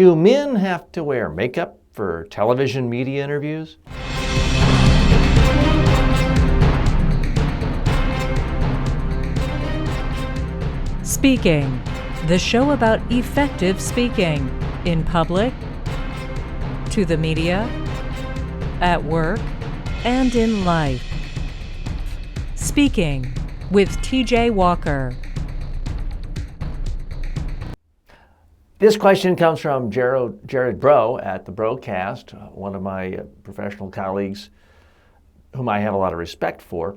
Do men have to wear makeup for television media interviews? Speaking, the show about effective speaking in public, to the media, at work, and in life. Speaking with TJ Walker. This question comes from Jared Bro at the Broadcast, one of my professional colleagues whom I have a lot of respect for.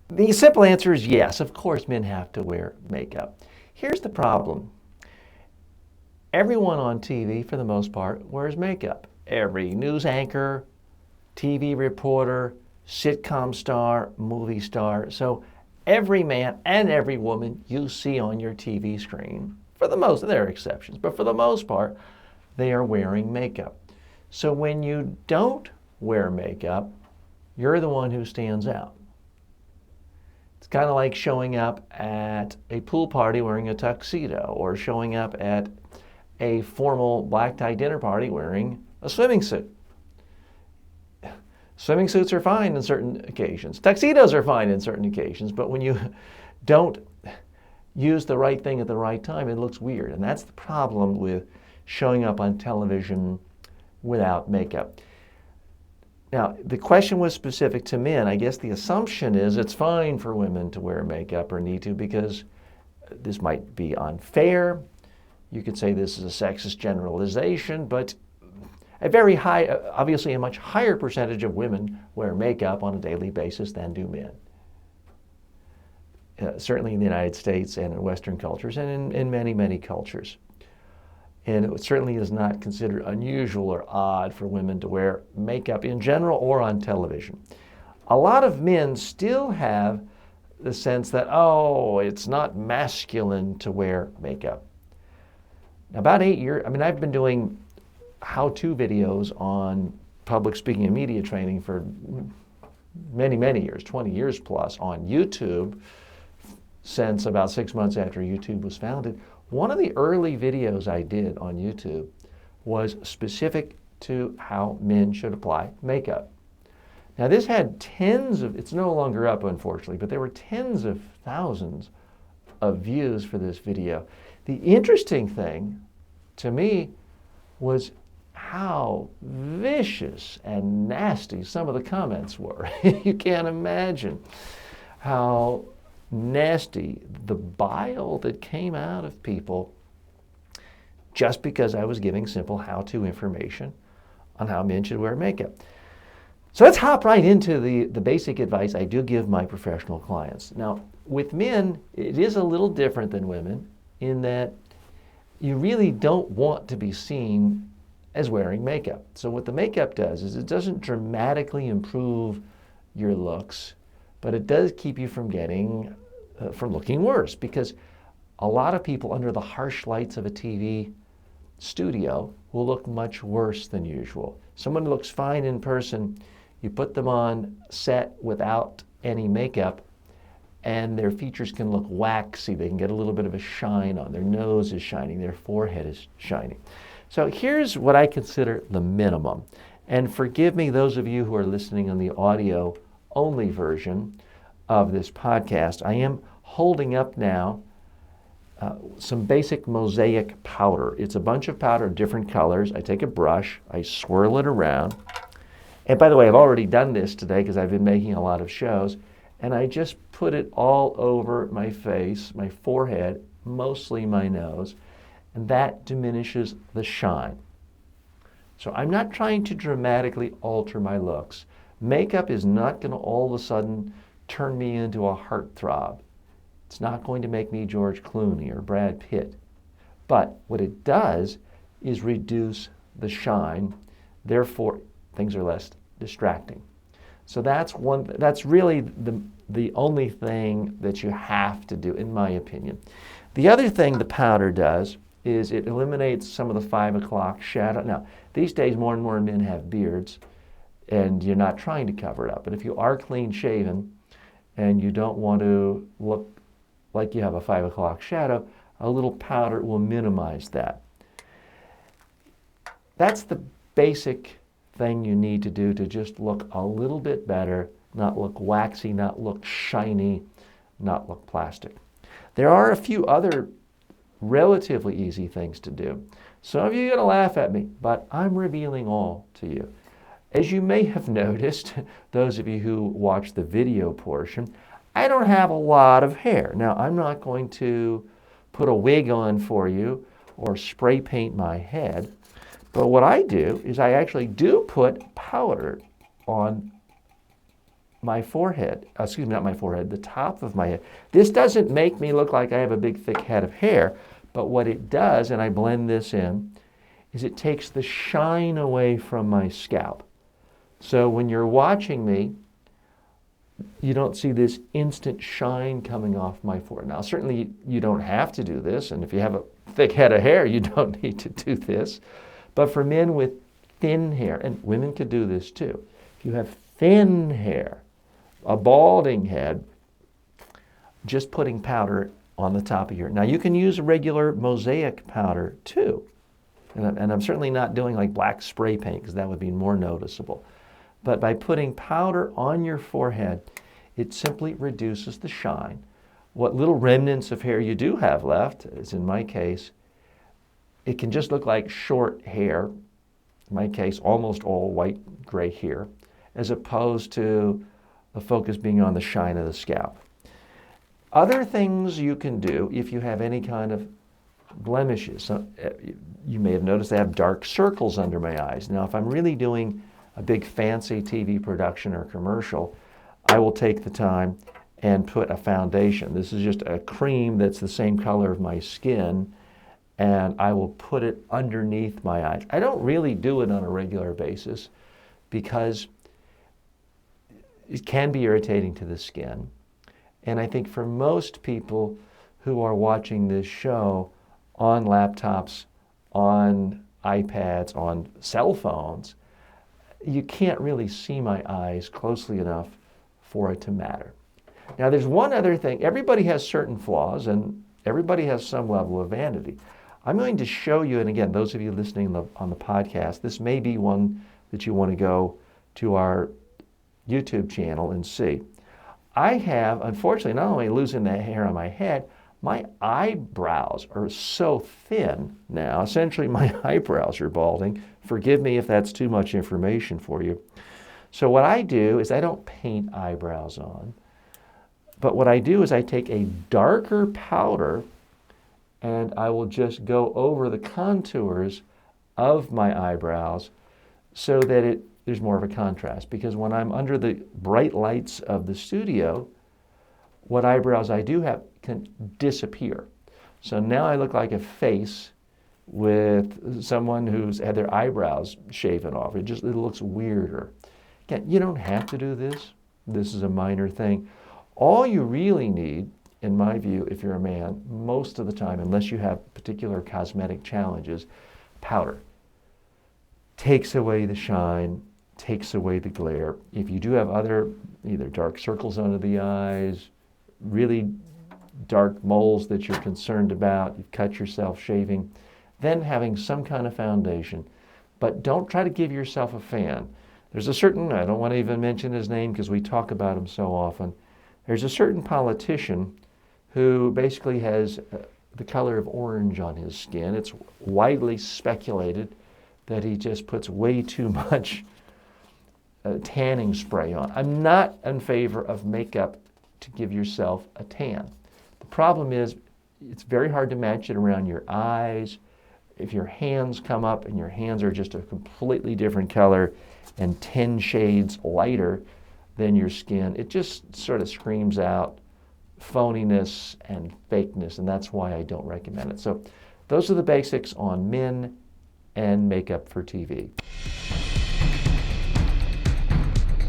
The simple answer is yes, of course men have to wear makeup. Here's the problem. Everyone on TV, for the most part, wears makeup. Every news anchor, TV reporter, sitcom star, movie star. So every man and every woman you see on your TV screen, there are exceptions, but for the most part, they are wearing makeup. So when you don't wear makeup, you're the one who stands out. It's kind of like showing up at a pool party wearing a tuxedo, or showing up at a formal black tie dinner party wearing a swimming suit. Swimming suits are fine in certain occasions. Tuxedos are fine in certain occasions, but when you don't use the right thing at the right time, it looks weird. And that's the problem with showing up on television without makeup. Now, the question was specific to men. I guess the assumption is it's fine for women to wear makeup or need to because this might be unfair. You could say this is a sexist generalization, but obviously a much higher percentage of women wear makeup on a daily basis than do men. Certainly in the United States and in Western cultures and in many, many cultures. And it certainly is not considered unusual or odd for women to wear makeup in general or on television. A lot of men still have the sense that, it's not masculine to wear makeup. About 8 years, I've been doing how-to videos on public speaking and media training for many, many years, 20 years plus, on YouTube since about 6 months after YouTube was founded. One of the early videos I did on YouTube was specific to how men should apply makeup. Now this had it's no longer up unfortunately, but there were tens of thousands of views for this video. The interesting thing to me was how vicious and nasty some of the comments were. You can't imagine how nasty the bile that came out of people just because I was giving simple how-to information on how men should wear makeup. So let's hop right into the basic advice I do give my professional clients. Now, with men, it is a little different than women in that you really don't want to be seen as wearing makeup. So what the makeup does is it doesn't dramatically improve your looks, but it does keep you from from looking worse, because a lot of people under the harsh lights of a TV studio will look much worse than usual. Someone who looks fine in person, you put them on set without any makeup, and their features can look waxy. They can get a little bit of a shine on. Their nose is shining, their forehead is shining. So here's what I consider the minimum. And forgive me, those of you who are listening on the audio-only version of this podcast, I am holding up now some basic mosaic powder. It's a bunch of powder of different colors. I take a brush, I swirl it around. And by the way, I've already done this today because I've been making a lot of shows. And I just put it all over my face, my forehead, mostly my nose. And that diminishes the shine. So I'm not trying to dramatically alter my looks. Makeup is not going to all of a sudden turn me into a heartthrob. It's not going to make me George Clooney or Brad Pitt. But what it does is reduce the shine. Therefore, things are less distracting. So that's really the only thing that you have to do, in my opinion. The other thing the powder does is it eliminates some of the 5 o'clock shadow. Now, these days more and more men have beards, and you're not trying to cover it up. But if you are clean shaven and you don't want to look like you have a 5 o'clock shadow, a little powder will minimize that. That's the basic thing you need to do to just look a little bit better, not look waxy, not look shiny, not look plastic. There are a few other relatively easy things to do. Some of you are going to laugh at me, but I'm revealing all to you. As you may have noticed, those of you who watch the video portion, I don't have a lot of hair. Now, I'm not going to put a wig on for you or spray paint my head, but what I do is I actually do put powder on my forehead, not my forehead, the top of my head. This doesn't make me look like I have a big thick head of hair, but what it does, and I blend this in, is it takes the shine away from my scalp. So when you're watching me, you don't see this instant shine coming off my forehead. Now, certainly you don't have to do this, and if you have a thick head of hair, you don't need to do this. But for men with thin hair, and women could do this too, if you have thin hair, a balding head, just putting powder on the top of your, now you can use regular mosaic powder too. And I'm certainly not doing like black spray paint because that would be more noticeable. But by putting powder on your forehead, it simply reduces the shine. What little remnants of hair you do have left, as in my case, it can just look like short hair, in my case, almost all white gray hair, as opposed to the focus being on the shine of the scalp. Other things you can do if you have any kind of blemishes. So, you may have noticed I have dark circles under my eyes. Now, if I'm really doing a big fancy TV production or commercial, I will take the time and put a foundation. This is just a cream that's the same color of my skin, and I will put it underneath my eyes. I don't really do it on a regular basis because it can be irritating to the skin. And I think for most people who are watching this show on laptops, on iPads, on cell phones, you can't really see my eyes closely enough for it to matter. Now, there's one other thing. Everybody has certain flaws, and everybody has some level of vanity. I'm going to show you, and again, those of you listening on the podcast, this may be one that you want to go to our YouTube channel and see. I have, unfortunately, not only losing the hair on my head, my eyebrows are so thin now. Essentially, my eyebrows are balding. Forgive me if that's too much information for you. So what I do is I don't paint eyebrows on, but what I do is I take a darker powder and I will just go over the contours of my eyebrows so that there's more of a contrast. Because when I'm under the bright lights of the studio, what eyebrows I do have can disappear. So now I look like a face with someone who's had their eyebrows shaven off. It looks weirder. Again, you don't have to do this. This is a minor thing. All you really need, in my view, if you're a man, most of the time, unless you have particular cosmetic challenges, powder. Takes away the shine, takes away the glare. If you do have other, either dark circles under the eyes, really dark moles that you're concerned about, you've cut yourself shaving, then having some kind of foundation. But don't try to give yourself a fan. There's a certain, I don't want to even mention his name because we talk about him so often, there's a certain politician who basically has the color of orange on his skin. It's widely speculated that he just puts way too much tanning spray on. I'm not in favor of makeup to give yourself a tan. The problem is it's very hard to match it around your eyes. If your hands come up and your hands are just a completely different color and 10 shades lighter than your skin, it just sort of screams out phoniness and fakeness, and that's why I don't recommend it. So those are the basics on men and makeup for TV.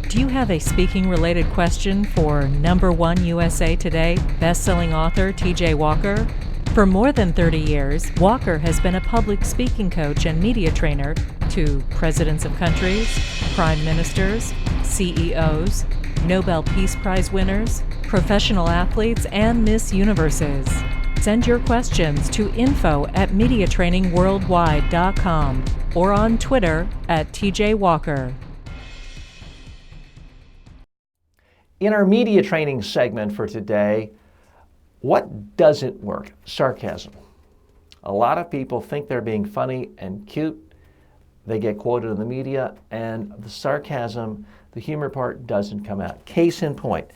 Do you have a speaking-related question for #1 USA Today best-selling author T.J. Walker? For more than 30 years, Walker has been a public speaking coach and media trainer to presidents of countries, prime ministers, CEOs, Nobel Peace Prize winners, professional athletes, and Miss Universes. Send your questions to info@mediatrainingworldwide.com. or on Twitter at TJ Walker. In our media training segment for today, what doesn't work? Sarcasm. A lot of people think they're being funny and cute. They get quoted in the media, and the sarcasm, the humor part, doesn't come out. Case in point,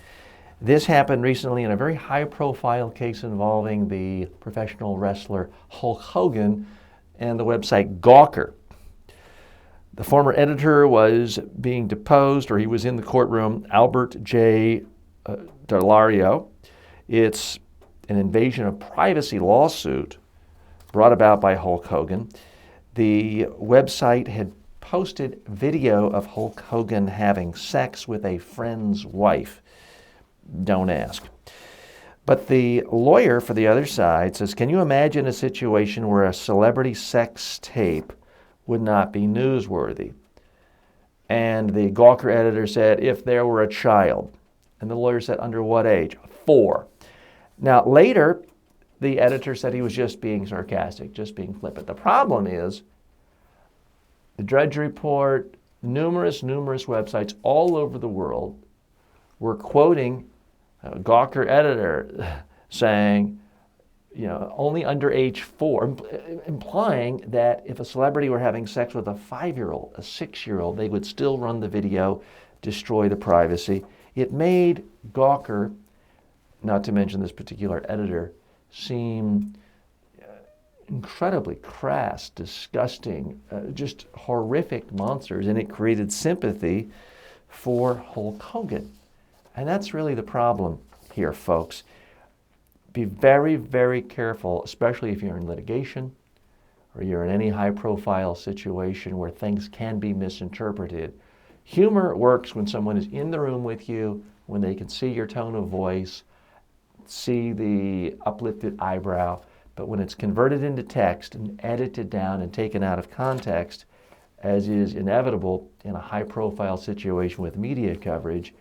this happened recently in a very high-profile case involving the professional wrestler Hulk Hogan and the website Gawker. The former editor was being deposed, or he was in the courtroom, Albert J. Dallario. It's an invasion of privacy lawsuit brought about by Hulk Hogan. The website had posted video of Hulk Hogan having sex with a friend's wife. Don't ask. But the lawyer for the other side says, can you imagine a situation where a celebrity sex tape would not be newsworthy? And the Gawker editor said, if there were a child. And the lawyer said, under what age? 4. Now, later, the editor said he was just being sarcastic, just being flippant. The problem is, the Drudge Report, numerous websites all over the world were quoting a Gawker editor saying, only under age 4, implying that if a celebrity were having sex with a 5-year-old, a 6-year-old, they would still run the video, destroy the privacy. It made Gawker, not to mention this particular editor, seem incredibly crass, disgusting, just horrific monsters, and it created sympathy for Hulk Hogan. And that's really the problem here, folks. Be very, very careful, especially if you're in litigation or you're in any high-profile situation where things can be misinterpreted. Humor works when someone is in the room with you, when they can see your tone of voice, see the uplifted eyebrow, but when it's converted into text and edited down and taken out of context, as is inevitable in a high-profile situation with media coverage,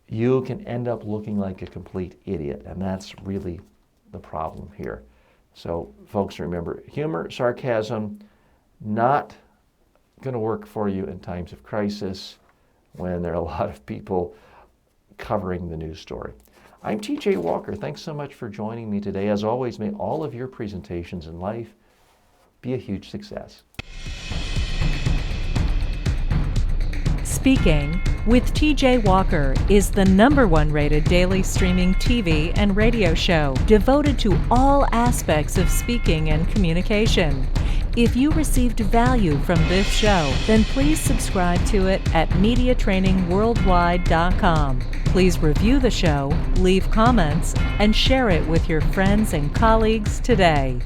you can end up looking like a complete idiot, and that's really the problem here. So, folks, remember, humor, sarcasm, not going to work for you in times of crisis when there are a lot of people covering the news story. I'm TJ Walker. Thanks so much for joining me today. As always, may all of your presentations in life be a huge success. Speaking with TJ Walker is the #1 rated daily streaming TV and radio show devoted to all aspects of speaking and communication. If you received value from this show, then please subscribe to it at MediaTrainingWorldwide.com. Please review the show, leave comments, and share it with your friends and colleagues today.